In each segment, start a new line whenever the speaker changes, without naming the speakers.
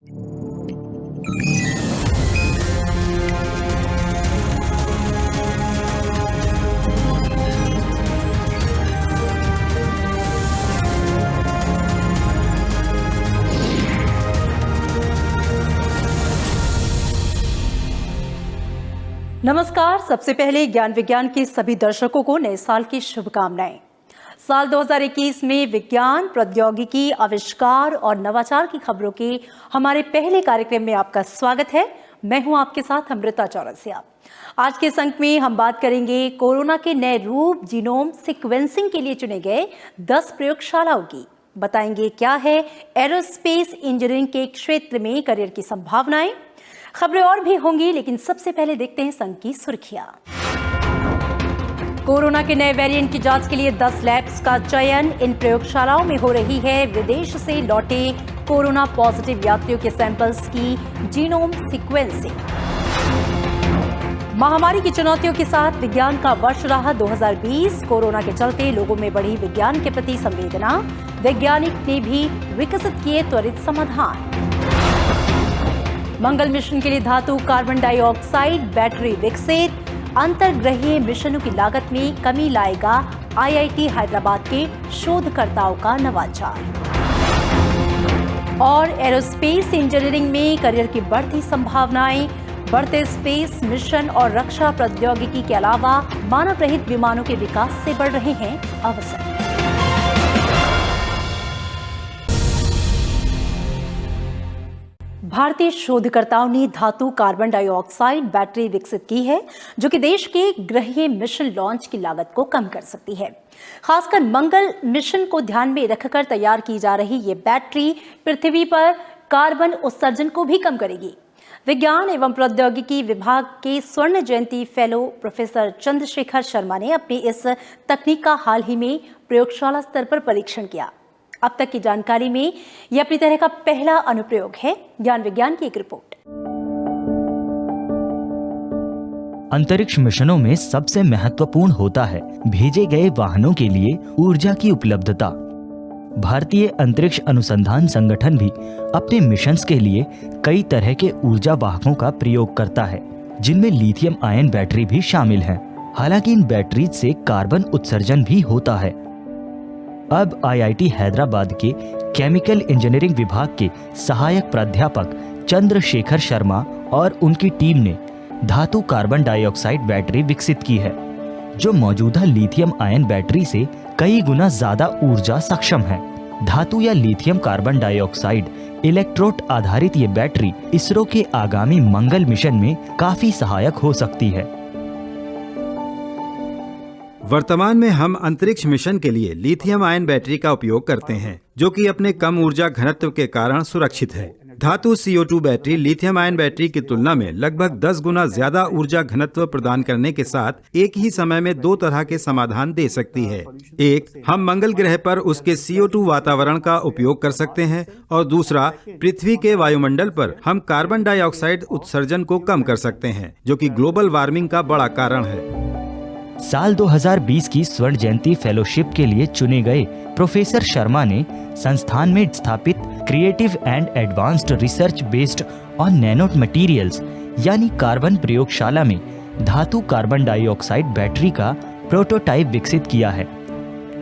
नमस्कार। सबसे पहले ज्ञान विज्ञान के सभी दर्शकों को नए साल की शुभकामनाएं। साल 2021 में विज्ञान, प्रौद्योगिकी, आविष्कार और नवाचार की खबरों के हमारे पहले कार्यक्रम में आपका स्वागत है। मैं हूं आपके साथ अमृता चौरसिया। आज के इस अंक में हम बात करेंगे कोरोना के नए रूप जीनोम सीक्वेंसिंग के लिए चुने गए 10 प्रयोगशालाओं की। बताएंगे क्या है एरोस्पेस इंजीनियरिंग के क्षेत्र में करियर की संभावनाएं। खबरें और भी होंगी, लेकिन सबसे पहले देखते हैं संघ की सुर्खियां। कोरोना के नए वेरिएंट की जांच के लिए 10 लैब्स का चयन। इन प्रयोगशालाओं में हो रही है विदेश से लौटे कोरोना पॉजिटिव यात्रियों के सैंपल्स की जीनोम सीक्वेंसिंग। महामारी की चुनौतियों के साथ विज्ञान का वर्ष रहा 2020। कोरोना के चलते लोगों में बढ़ी विज्ञान के प्रति संवेदना। वैज्ञानिक ने भी विकसित किए त्वरित समाधान। मंगल मिशन के लिए धातु कार्बन डाइऑक्साइड बैटरी विकसित। अंतर्ग्रहीय मिशनों की लागत में कमी लाएगा आईआईटी हैदराबाद के शोधकर्ताओं का नवाचार। और एरोस्पेस इंजीनियरिंग में करियर की बढ़ती संभावनाएं। बढ़ते स्पेस मिशन और रक्षा प्रौद्योगिकी के अलावा मानव रहित विमानों के विकास से बढ़ रहे हैं अवसर। भारतीय शोधकर्ताओं ने धातु कार्बन डाइऑक्साइड बैटरी विकसित की है, जो कि देश के ग्रहीय मिशन लॉन्च की लागत को कम कर सकती है। खासकर मंगल मिशन को ध्यान में रखकर तैयार की जा रही ये बैटरी पृथ्वी पर कार्बन उत्सर्जन को भी कम करेगी। विज्ञान एवं प्रौद्योगिकी विभाग के स्वर्ण जयंती फेलो प्रोफेसर चंद्रशेखर शर्मा ने अपनी इस तकनीक का हाल ही में प्रयोगशाला स्तर पर परीक्षण किया। अब तक की जानकारी में यह अपनी तरह का पहला अनुप्रयोग है। ज्ञान विज्ञान की एक रिपोर्ट।
अंतरिक्ष मिशनों में सबसे महत्वपूर्ण होता है भेजे गए वाहनों के लिए ऊर्जा की उपलब्धता। भारतीय अंतरिक्ष अनुसंधान संगठन भी अपने मिशंस के लिए कई तरह के ऊर्जा वाहकों का प्रयोग करता है, जिनमें लिथियम आयन बैटरी भी शामिल है। हालांकि इन बैटरीज से कार्बन उत्सर्जन भी होता है। अब आईआईटी हैदराबाद के केमिकल इंजीनियरिंग विभाग के सहायक प्राध्यापक चंद्रशेखर शर्मा और उनकी टीम ने धातु कार्बन डाइऑक्साइड बैटरी विकसित की है, जो मौजूदा लिथियम आयन बैटरी से कई गुना ज्यादा ऊर्जा सक्षम है। धातु या लिथियम कार्बन डाइऑक्साइड इलेक्ट्रोड आधारित ये बैटरी इसरो के आगामी मंगल मिशन में काफी सहायक हो सकती है।
वर्तमान में हम अंतरिक्ष मिशन के लिए लिथियम आयन बैटरी का उपयोग करते हैं, जो कि अपने कम ऊर्जा घनत्व के कारण सुरक्षित है। धातु CO2 battery lithium ion battery की तुलना में लगभग 10 गुना ज्यादा ऊर्जा घनत्व प्रदान करने के साथ एक ही समय में 2 तरह के समाधान दे सकती है। एक, हम मंगल ग्रह पर उसके CO2 वातावरण का उपयोग कर सकते हैं, और दूसरा, पृथ्वी के वायुमंडल पर हम कार्बन डाइऑक्साइड उत्सर्जन को कम कर सकते हैं, जो कि ग्लोबल वार्मिंग का बड़ा कारण है।
साल 2020 की स्वर्ण जयंती फेलोशिप के लिए चुने गए प्रोफेसर शर्मा ने संस्थान में स्थापित creative and advanced research based on nano materials यानी कार्बन प्रयोगशाला में धातु कार्बन डाइऑक्साइड बैटरी का प्रोटोटाइप विकसित किया है।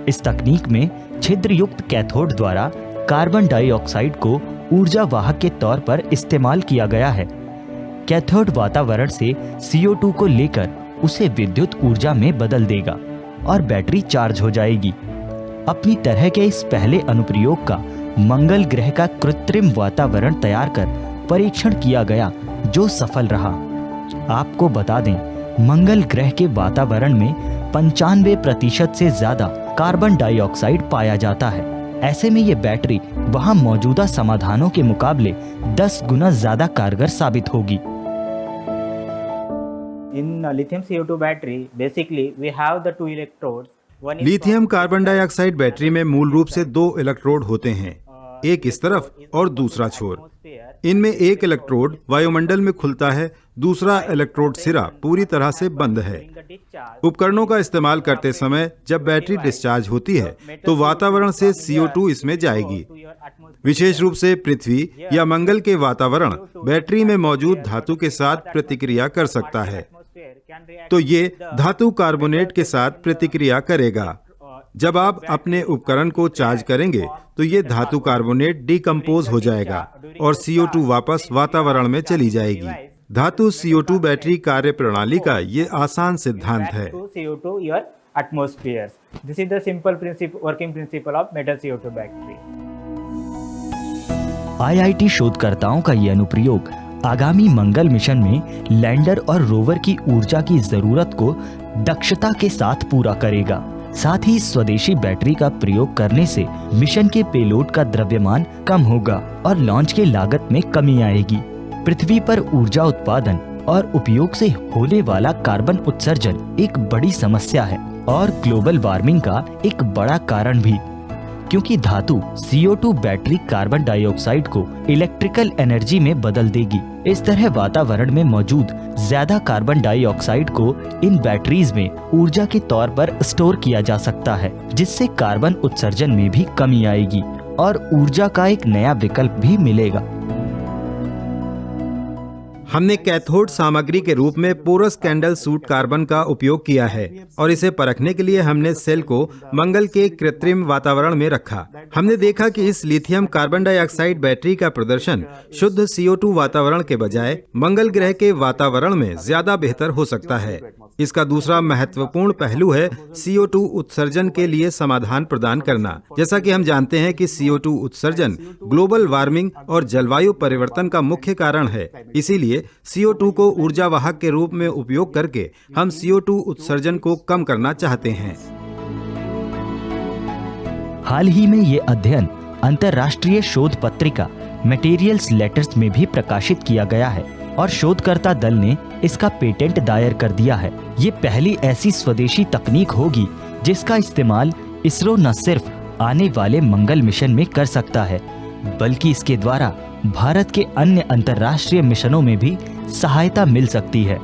इस तकनीक में छिद्र युक्त कैथोड द्वारा कार्बन डाइऑक्साइड को ऊर्जा वाहक के तौर पर इस्तेमाल किया गया है। कैथोड वातावरण से CO2 को लेकर उसे विद्युत ऊर्जा में बदल देगा और बैटरी चार्ज हो जाएगी। अपनी तरह के इस पहले अनुप्रयोग का मंगल ग्रह का कृत्रिम वातावरण तैयार कर परीक्षण किया गया, जो सफल रहा। आपको बता दें, मंगल ग्रह के वातावरण में 95% से ज्यादा कार्बन डाइऑक्साइड पाया जाता है। ऐसे में ये बैटरी वहां मौजूदा समाधानों के मुकाबले 10 गुना ज्यादा कारगर साबित होगी।
In lithium CO2 battery, basically we have the 2 electrodes.
Lithium carbon dioxide battery में मूल रूप से 2 इलेक्ट्रोड होते हैं। एक इस तरफ और दूसरा छोर। इनमें एक इलेक्ट्रोड वायुमंडल में खुलता है, दूसरा इलेक्ट्रोड सिरा पूरी तरह से बंद है। उपकरणों का इस्तेमाल करते समय जब बैटरी डिस्चार्ज होती है तो वातावरण से CO2 इसमें जाएगी। विशेष रूप से पृथ्वी या मंगल के वातावरण बैटरी में मौजूद धातु के साथ प्रतिक्रिया कर सकता है, तो ये धातु कार्बोनेट के साथ प्रतिक्रिया करेगा। जब आप अपने उपकरण को चार्ज करेंगे तो ये धातु कार्बोनेट डिकम्पोज हो जाएगा और CO2 वापस वातावरण में चली जाएगी। धातु CO2 बैटरी कार्य प्रणाली का ये आसान सिद्धांत है।
CO2 your atmospheres. This is the simple working principle of metal CO2 battery.
IIT शोधकर्ताओं का ये अनुप्रयोग आगामी मंगल मिशन में लैंडर और रोवर की ऊर्जा की जरूरत को दक्षता के साथ पूरा करेगा। साथ ही स्वदेशी बैटरी का प्रयोग करने से मिशन के पेलोड का द्रव्यमान कम होगा और लॉन्च की लागत में कमी आएगी। पृथ्वी पर ऊर्जा उत्पादन और उपयोग से होने वाला कार्बन उत्सर्जन एक बड़ी समस्या है और ग्लोबल वार्मिंग का एक बड़ा कारण भी, क्योंकि धातु CO2 बैटरी कार्बन डाइऑक्साइड को इलेक्ट्रिकल एनर्जी में बदल देगी। इस तरह वातावरण में मौजूद ज्यादा कार्बन डाइऑक्साइड को इन बैटरीज में ऊर्जा के तौर पर स्टोर किया जा सकता है, जिससे कार्बन उत्सर्जन में भी कमी आएगी और ऊर्जा का एक नया विकल्प भी मिलेगा।
हमने कैथोड सामग्री के रूप में पोरस कैंडल सूट कार्बन का उपयोग किया है और इसे परखने के लिए हमने सेल को मंगल के कृत्रिम वातावरण में रखा। हमने देखा कि इस लिथियम कार्बन डाइऑक्साइड बैटरी का प्रदर्शन शुद्ध CO2 वातावरण के बजाय मंगल ग्रह के वातावरण में ज्यादा बेहतर हो सकता है। इसका दूसरा महत्वपूर्ण पहलू है CO2 उत्सर्जन के लिए समाधान प्रदान करना। जैसा कि हम जानते हैं कि CO2 उत्सर्जन ग्लोबल वार्मिंग और जलवायु परिवर्तन का मुख्य कारण है। इसीलिए CO2 को ऊर्जा वाहक के रूप में उपयोग करके हम CO2 उत्सर्जन को कम करना चाहते हैं।
हाल ही में ये अध्ययन अंतर्राष्ट्रीय शोध पत्रिका मटेरियल्स लेटर्स में भी प्रकाशित किया गया है और शोधकर्ता दल ने इसका पेटेंट दायर कर दिया है। ये पहली ऐसी स्वदेशी तकनीक होगी जिसका इस्तेमाल इसरो न सिर्फ आने वाले मंगल मिशन में कर सकता है, बल्कि इसके द्वारा भारत के अन्य अंतर्राष्ट्रीय मिशनों में भी सहायता मिल सकती है।